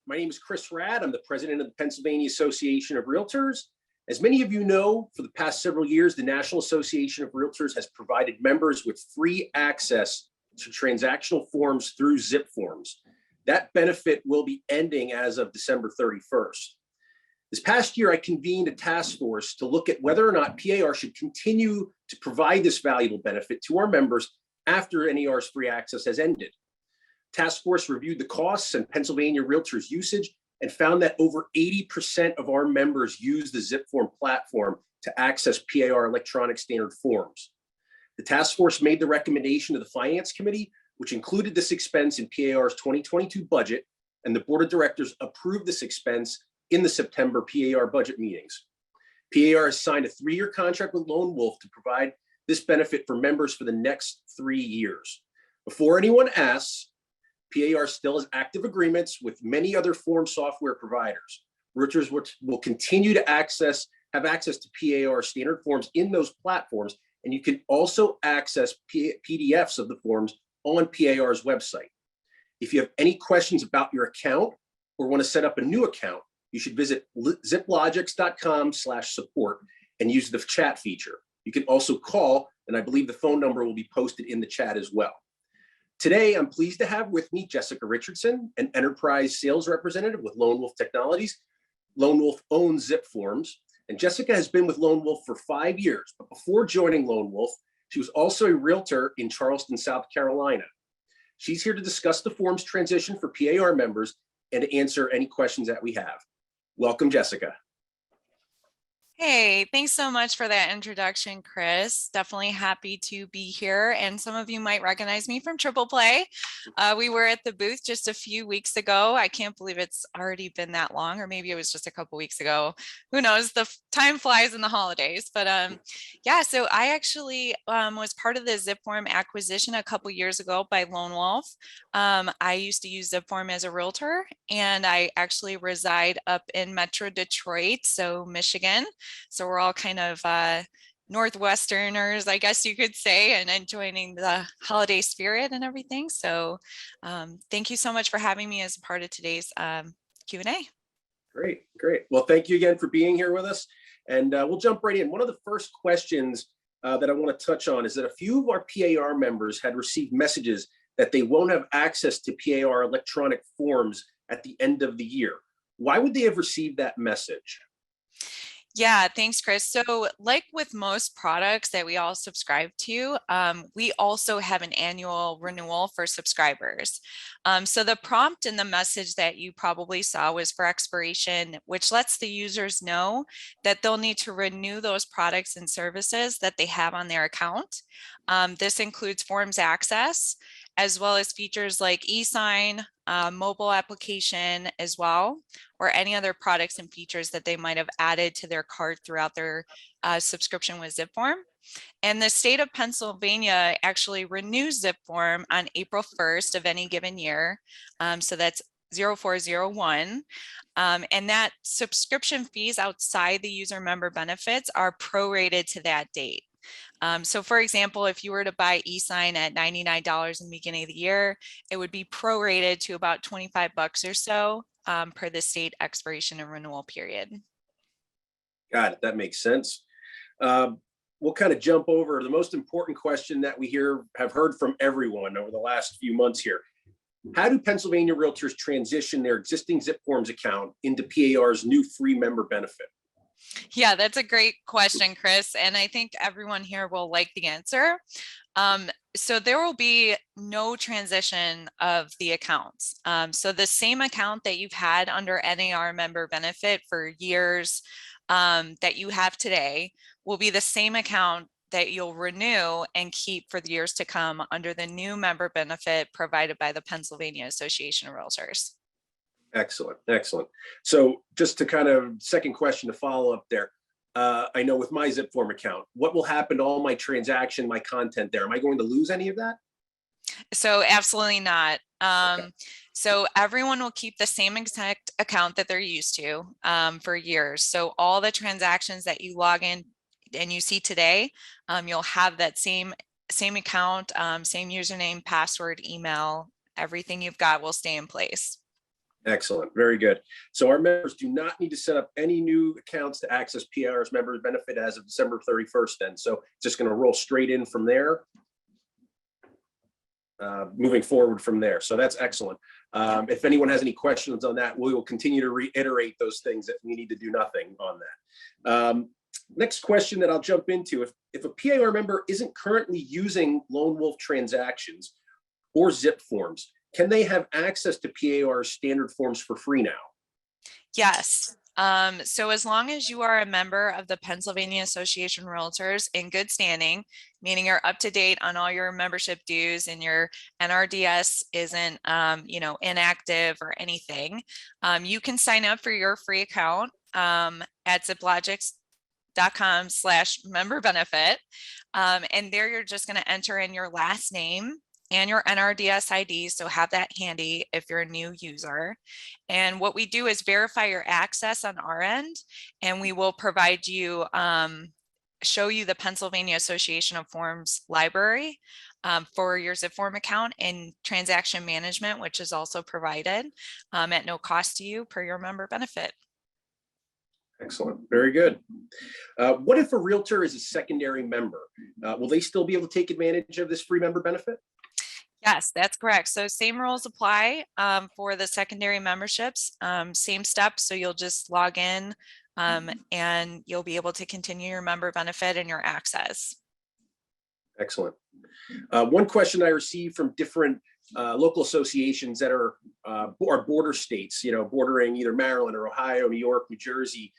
My name is Chris Radd. I'm the president of the Pennsylvania Association of Realtors. As many of you know, for the past several years, the National Association of Realtors has provided members with free access to transactional forms through zipForms. That benefit will be ending as of December 31st. This past year, I convened a task force to look at whether or not PAR should continue to provide this valuable benefit to our members after NAR's free access has ended. Task force reviewed the costs and Pennsylvania Realtors' usage and found that over 80% of our members use the zipForm platform to access PAR electronic standard forms. The task force made the recommendation to the Finance Committee, which included this expense in PAR's 2022 budget, and the Board of Directors approved this expense in the September PAR budget meetings. PAR has signed a 3-year contract with LoneWolf to provide this benefit for members for the next 3 years. Before anyone asks, PAR still has active agreements with many other form software providers. Realtors will continue to have access to PAR standard forms in those platforms, and you can also access PDFs of the forms on PAR's website. If you have any questions about your account or want to set up a new account, you should visit ziplogix.com/support and use the chat feature. You can also call, and I believe the phone number will be posted in the chat as well. Today, I'm pleased to have with me Jessica Richardson, an enterprise sales representative with LoneWolf Technologies. LoneWolf owns zipForms, and Jessica has been with LoneWolf for 5 years, but before joining LoneWolf, she was also a realtor in Charleston, South Carolina. She's here to discuss the forms transition for PAR members and to answer any questions that we have. Welcome, Jessica. Hey, thanks so much for that introduction, Chris. Definitely happy to be here. And some of you might recognize me from Triple Play. We were at the booth just a few weeks ago. I can't believe it's already been that long, or maybe it was just a couple weeks ago. Who knows? The time flies in the holidays. But yeah, so I actually was part of the zipForm acquisition a couple years ago by LoneWolf. I used to use zipForm as a realtor, and I actually reside up in Metro Detroit, so Michigan. So we're all kind of Northwesterners, I guess you could say, and enjoying the holiday spirit and everything. So thank you so much for having me as a part of today's Q&A. Great, great. Well, thank you again for being here with us. And we'll jump right in. One of the first questions that I want to touch on is that a few of our PAR members had received messages that they won't have access to PAR electronic forms at the end of the year. Why would they have received that message? Yeah, thanks, Chris. So like with most products that we all subscribe to, we also have an annual renewal for subscribers. So the prompt in the message that you probably saw was for expiration, which lets the users know that they'll need to renew those products and services that they have on their account. This includes forms access, as well as features like e-sign, mobile application as well, or any other products and features that they might have added to their cart throughout their subscription with zipForm. And the state of Pennsylvania actually renews zipForm on April 1st of any given year. So that's 0401. And that subscription fees outside the user member benefits are prorated to that date. So for example, if you were to buy e-sign at $99 in the beginning of the year, it would be prorated to about $25 or so per the state expiration and renewal period. Got it. That makes sense. We'll kind of jump over the most important question that we have heard from everyone over the last few months here. How do Pennsylvania Realtors transition their existing zipForms account into PAR's new free member benefit? Yeah, that's a great question, Chris. And I think everyone here will like the answer. So there will be no transition of the accounts. So the same account that you've had under NAR member benefit for years that you have today will be the same account that you'll renew and keep for the years to come under the new member benefit provided by the Pennsylvania Association of Realtors. Excellent, excellent. So just to kind of second question to follow up there, I know with my zipForm account, what will happen to all my transaction, my content there? Am I going to lose any of that? So absolutely not. Okay. So everyone will keep the same exact account that they're used to for years. So all the transactions that you log in and you see today, you'll have that same account, same username, password, email, everything you've got will stay in place. Excellent. Very good. So our members do not need to set up any new accounts to access PIR's members benefit as of December 31st then. So it's just going to roll straight in from there, moving forward from there. So that's excellent. If anyone has any questions on that, we will continue to reiterate those things that we need to do nothing on that. Next question that I'll jump into, if a PIR member isn't currently using LoneWolf Transactions or zipForms, can they have access to PIR standard forms for free now? Yes. So as long as you are a member of the Pennsylvania Association of Realtors in good standing, meaning you're up to date on all your membership dues and your NRDS isn't, inactive or anything, you can sign up for your free account at ziplogics.com/member benefit. And there you're just going to enter in your last name and your NRDS ID. So have that handy if you're a new user. And what we do is verify your access on our end, and we will provide you, show you the Pennsylvania Association of Forms library for your zipForm account, and transaction management, which is also provided at no cost to you per your member benefit. Excellent. Very good. What if a realtor is a secondary member? Will they still be able to take advantage of this free member benefit? Yes, that's correct. So same rules apply for the secondary memberships, same steps. So you'll just log in and you'll be able to continue your member benefit and your access. Excellent. One question I received from different local associations that are border states, bordering either Maryland or Ohio, New York, New Jersey,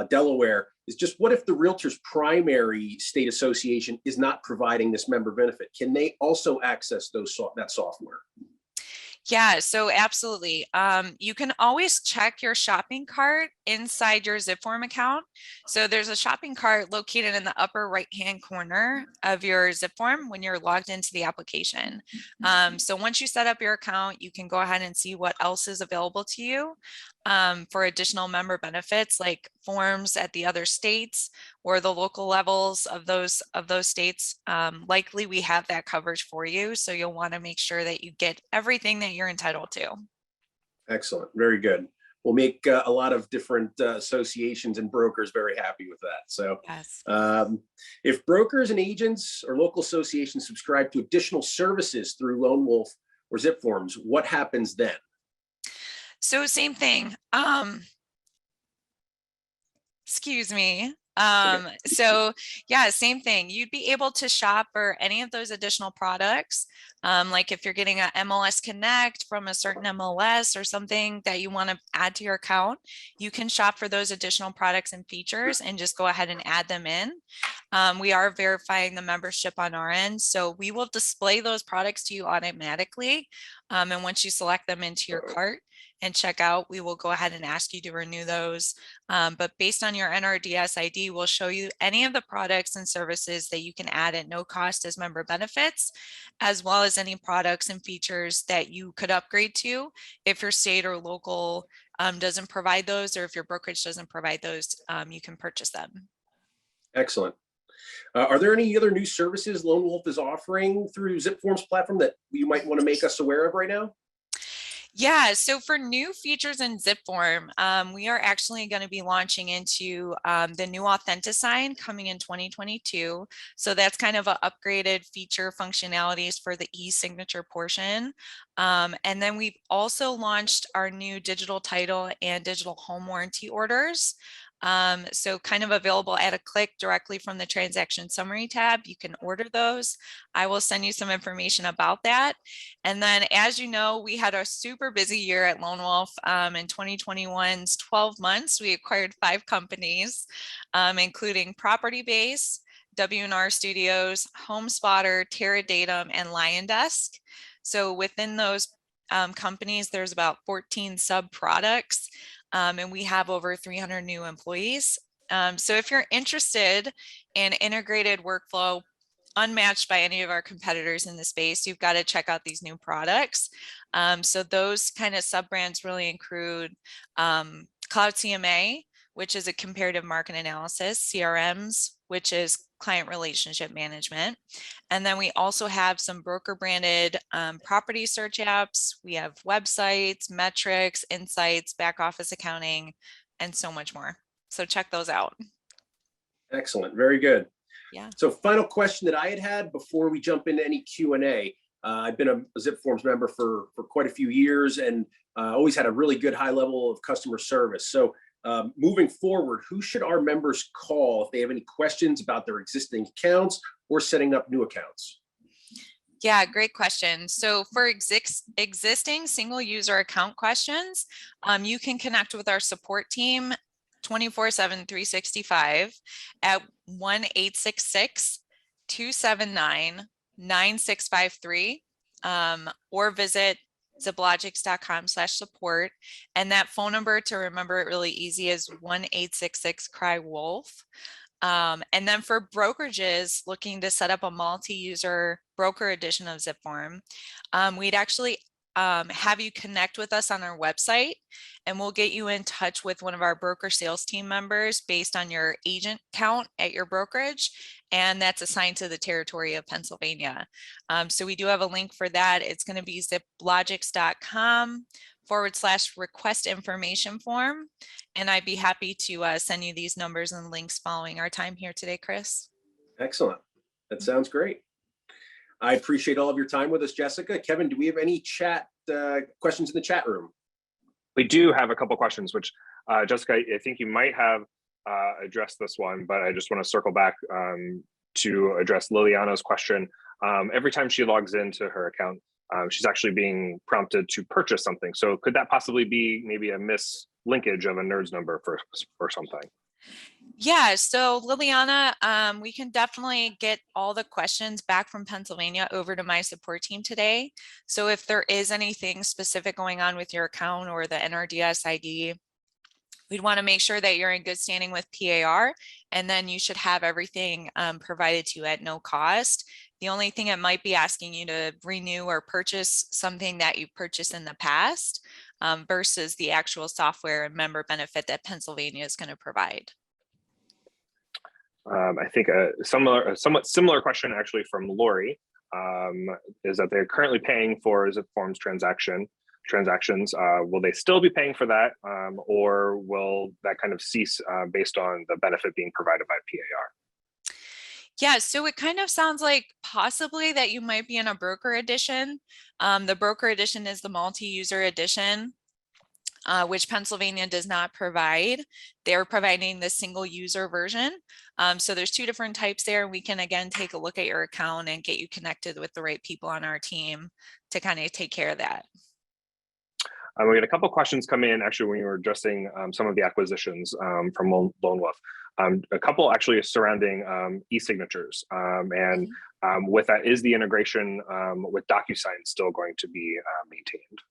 Delaware, is just what if the realtor's primary state association is not providing this member benefit? Can they also access that software? Yeah, so absolutely. You can always check your shopping cart inside your zipForm account. So there's a shopping cart located in the upper right-hand corner of your zipForm when you're logged into the application. So once you set up your account, you can go ahead and see what else is available to you for additional member benefits, like forms at the other states or the local levels of those states. Likely we have that coverage for you. So you'll want to make sure that you get everything that you're entitled to. Excellent. Very good. We'll make a lot of different associations and brokers very happy with that. So yes. If brokers and agents or local associations subscribe to additional services through LoneWolf or zipForms, what happens then? So same thing. Excuse me. So yeah, same thing. You'd be able to shop for any of those additional products. Like if you're getting a MLS Connect from a certain MLS or something that you want to add to your account, you can shop for those additional products and features and just go ahead and add them in. We are verifying the membership on our end, so we will display those products to you automatically. And once you select them into your cart and check out, we will go ahead and ask you to renew those. But based on your NRDS ID, we'll show you any of the products and services that you can add at no cost as member benefits, as well as any products and features that you could upgrade to if your state or local doesn't provide those, or if your brokerage doesn't provide those, you can purchase them. Excellent. Are there any other new services LoneWolf is offering through zipForm's platform that you might want to make us aware of right now? Yeah, so for new features in zipForm, we are actually going to be launching into the new Authenticign coming in 2022. So that's kind of an upgraded feature functionalities for the e-signature portion. And then we've also launched our new digital title and digital home warranty orders. So kind of available at a click directly from the transaction summary tab. You can order those. I will send you some information about that. And then, as you know, we had a super busy year at LoneWolf. In 2021's 12 months, we acquired 5 companies, including Property Base, W&R Studios, HomeSpotter, Terradatum, and LionDesk. So within those companies, there's about 14 sub products. And we have over 300 new employees. So if you're interested in integrated workflow unmatched by any of our competitors in the space, you've got to check out these new products. So those kind of sub brands really include Cloud CMA, which is a comparative market analysis, CRMs, which is client relationship management. And then we also have some broker branded property search apps. We have websites, metrics, insights, back office accounting, and so much more. So check those out. Excellent. Very good. Yeah. So final question that I had before we jump into any Q&A. I've been a zipForms member for quite a few years and always had a really good high level of customer service. So moving forward, who should our members call if they have any questions about their existing accounts or setting up new accounts? Yeah, great question. So for existing single user account questions, you can connect with our support team 24/7, 365 at 1-866-279-9653 or visit ziplogics.com/support. And that phone number, to remember it really easy, is 1-866-CRY-WOLF. And then for brokerages looking to set up a multi-user broker edition of zipForm, we'd actually have you connect with us on our website, and we'll get you in touch with one of our broker sales team members based on your agent count at your brokerage, and that's assigned to the territory of Pennsylvania. So we do have a link for that. It's going to be ziplogics.com/request information form. And I'd be happy to send you these numbers and links following our time here today, Chris. Excellent. That sounds great. I appreciate all of your time with us, Jessica. Kevin, do we have any chat questions in the chat room? We do have a couple questions, which Jessica, I think you might have addressed this one, but I just want to circle back to address Liliana's question. Every time she logs into her account, she's actually being prompted to purchase something. So could that possibly be maybe a mislinkage of a NERDS number for something? Yeah, so Liliana, we can definitely get all the questions back from Pennsylvania over to my support team today. So if there is anything specific going on with your account or the NRDS ID, we'd want to make sure that you're in good standing with PAR, and then you should have everything provided to you at no cost. The only thing it might be asking you to renew or purchase something that you purchased in the past versus the actual software and member benefit that Pennsylvania is going to provide. I think a somewhat similar question actually from Lori is that they're currently paying for zipForms transactions. Will they still be paying for that, or will that kind of cease based on the benefit being provided by PAR? Yeah, so it kind of sounds like possibly that you might be in a broker edition. The broker edition is the multi-user edition, which Pennsylvania does not provide. They're providing the single user version. So there's two different types there. We can again take a look at your account and get you connected with the right people on our team to kind of take care of that. We had a couple questions come in actually when you were addressing some of the acquisitions from LoneWolf. A couple actually surrounding e-signatures, and with that, is the integration with DocuSign still going to be maintained?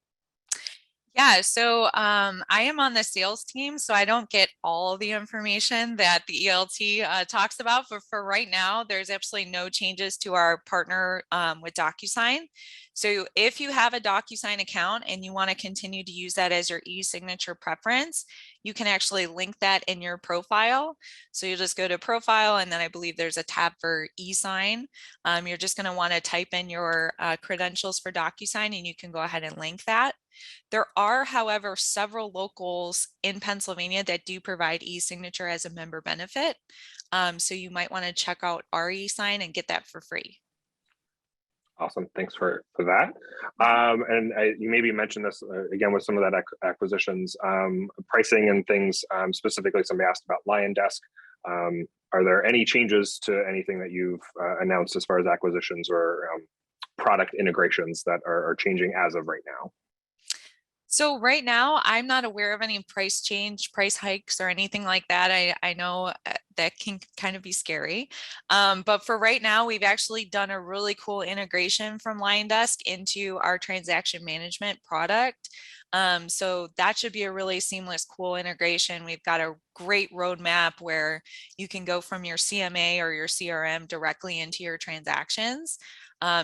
Yeah, so I am on the sales team, so I don't get all the information that the ELT talks about. But for right now, there's absolutely no changes to our partner with DocuSign. So if you have a DocuSign account and you want to continue to use that as your e-signature preference, you can actually link that in your profile. So you just go to profile, and then I believe there's a tab for e-sign. You're just going to want to type in your credentials for DocuSign, and you can go ahead and link that. There are, however, several locals in Pennsylvania that do provide e-signature as a member benefit. So you might want to check out our e-sign and get that for free. Awesome, thanks for that. And you maybe mentioned this again with some of that acquisitions, pricing and things. Specifically, somebody asked about LionDesk. Are there any changes to anything that you've announced as far as acquisitions or product integrations that are changing as of right now? So right now, I'm not aware of any price hikes or anything like that. I know that can kind of be scary. But for right now, we've actually done a really cool integration from LionDesk into our transaction management product. So that should be a really seamless, cool integration. We've got a great roadmap where you can go from your CMA or your CRM directly into your transactions.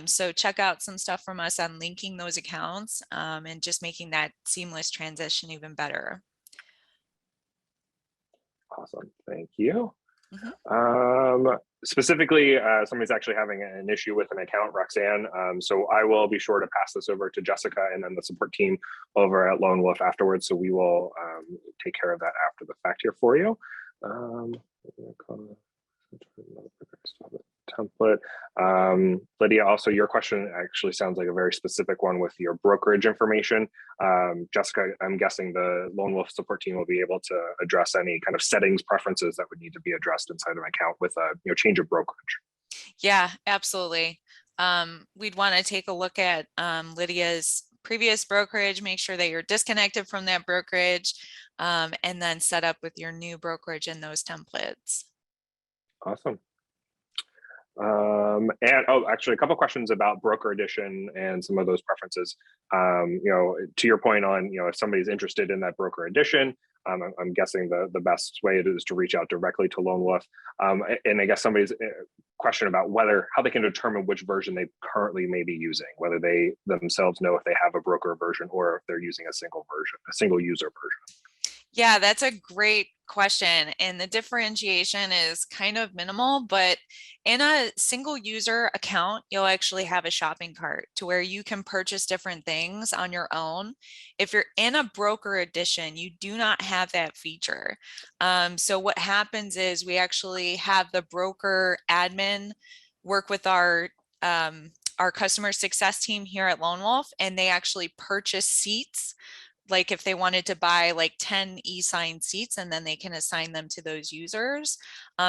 So check out some stuff from us on linking those accounts and just making that seamless transition even better. Awesome, thank you. Mhm. Specifically, somebody's actually having an issue with an account, Roxanne. So I will be sure to pass this over to Jessica and then the support team over at LoneWolf afterwards. So we will take care of that after the fact here for you. Template. Lydia, also your question actually sounds like a very specific one with your brokerage information. Jessica, I'm guessing the LoneWolf support team will be able to address any kind of settings preferences that would need to be addressed inside of an account with a change of brokerage. Yeah, absolutely. We'd want to take a look at Lydia's previous brokerage, make sure that you're disconnected from that brokerage, and then set up with your new brokerage in those templates. Awesome. And actually a couple questions about broker edition and some of those preferences. To your point on, if somebody's interested in that broker edition, I'm guessing the best way is to reach out directly to LoneWolf. And I guess somebody's question about how they can determine which version they currently may be using, whether they themselves know if they have a broker version or if they're using a single user version. Yeah, that's a great question. And the differentiation is kind of minimal, but in a single user account, you'll actually have a shopping cart to where you can purchase different things on your own. If you're in a broker edition, you do not have that feature. So what happens is we actually have the broker admin work with our customer success team here at LoneWolf, and they actually purchase seats. Like if they wanted to buy like 10 e-sign seats, and then they can assign them to those users.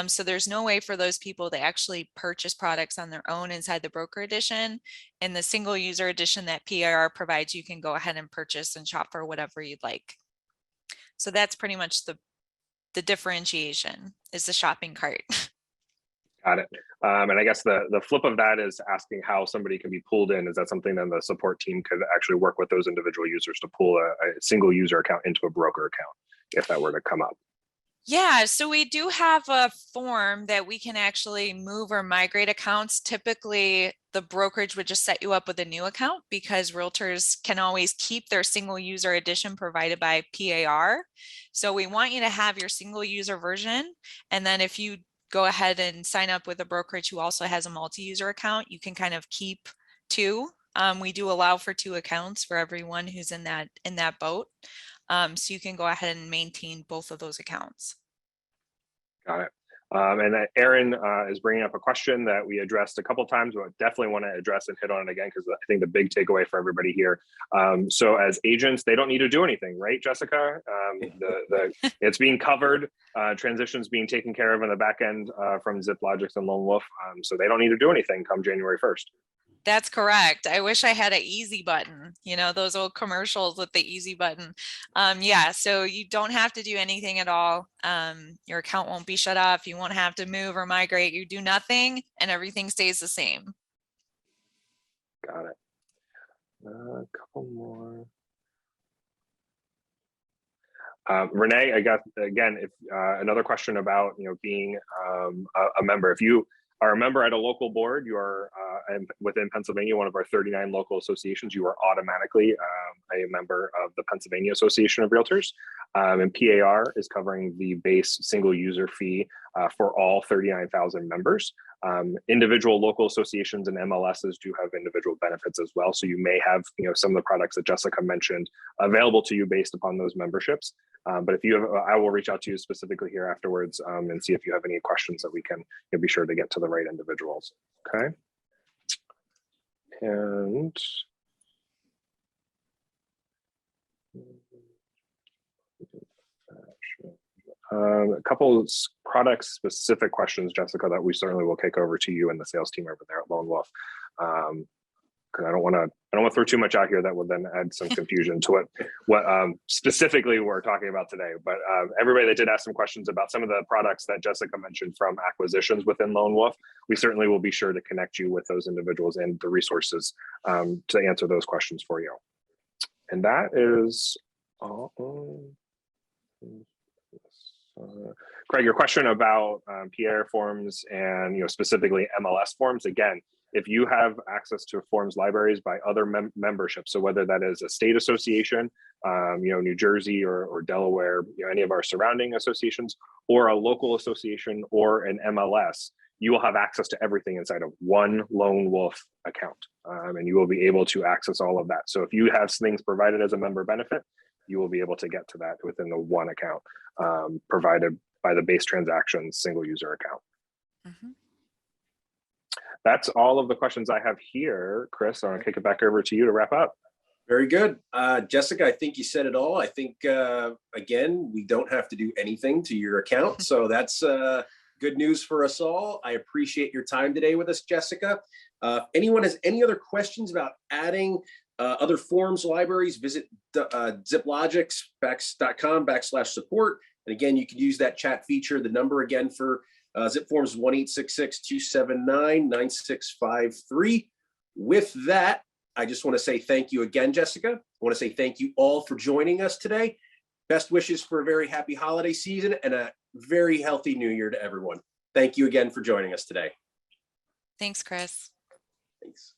So there's no way for those people to actually purchase products on their own inside the broker edition. In the single user edition that PIR provides, you can go ahead and purchase and shop for whatever you'd like. So that's pretty much the differentiation, is the shopping cart. Got it. And I guess the flip of that is asking how somebody can be pulled in. Is that something then the support team could actually work with those individual users to pull a single user account into a broker account if that were to come up? Yeah, so we do have a form that we can actually move or migrate accounts. Typically, the brokerage would just set you up with a new account because realtors can always keep their single user edition provided by PAR. So we want you to have your single user version. And then if you go ahead and sign up with a brokerage who also has a multi-user account, you can kind of keep two. We do allow for 2 accounts for everyone who's in that boat. So you can go ahead and maintain both of those accounts. Got it. And Aaron is bringing up a question that we addressed a couple of times, but definitely want to address and hit on it again because I think the big takeaway for everybody here. So as agents, they don't need to do anything, right, Jessica? It's being covered, transitions being taken care of in the back end from ZipLogics and LoneWolf. So they don't need to do anything come January 1st. That's correct. I wish I had an easy button, those old commercials with the easy button. Yeah, so you don't have to do anything at all. Your account won't be shut off. You won't have to move or migrate. You do nothing and everything stays the same. Got it. A couple more. Renee, I got, again, if another question about, being a member. If you are a member at a local board, you are within Pennsylvania, one of our 39 local associations, you are automatically a member of the Pennsylvania Association of Realtors. And PAR is covering the base single user fee for all 39,000 members. Individual local associations and MLSs do have individual benefits as well. So you may have, some of the products that Jessica mentioned available to you based upon those memberships. But if you have, I will reach out to you specifically here afterwards and see if you have any questions that we can be sure to get to the right individuals. Okay. And a couple product specific questions, Jessica, that we certainly will kick over to you and the sales team over there at LoneWolf. Because I don't want to throw too much out here that would then add some confusion to what specifically we're talking about today. But everybody that did ask some questions about some of the products that Jessica mentioned from acquisitions within LoneWolf, we certainly will be sure to connect you with those individuals and the resources to answer those questions for you. And that is Craig, your question about PR forms and specifically MLS forms. Again, if you have access to forms libraries by other memberships, so whether that is a state association, New Jersey or Delaware, any of our surrounding associations, or a local association or an MLS, you will have access to everything inside of one Lone Wolf account, and you will be able to access all of that. So if you have things provided as a member benefit, you will be able to get to that within the one account provided by the base transactions single user account. Mm-hmm. That's all of the questions I have here. Chris, I'm gonna kick it back over to you to wrap up. Very good. Jessica, I think you said it all. I think, again, we don't have to do anything to your account. So that's good news for us all. I appreciate your time today with us, Jessica. If anyone has any other questions about adding other forms libraries, visit ziplogix.com/support. And again, you can use that chat feature. The number again for zipForm is 1-866-279-9653. With that, I just want to say thank you again, Jessica. I want to say thank you all for joining us today. Best wishes for a very happy holiday season and a very healthy new year to everyone. Thank you again for joining us today. Thanks, Chris. Thanks.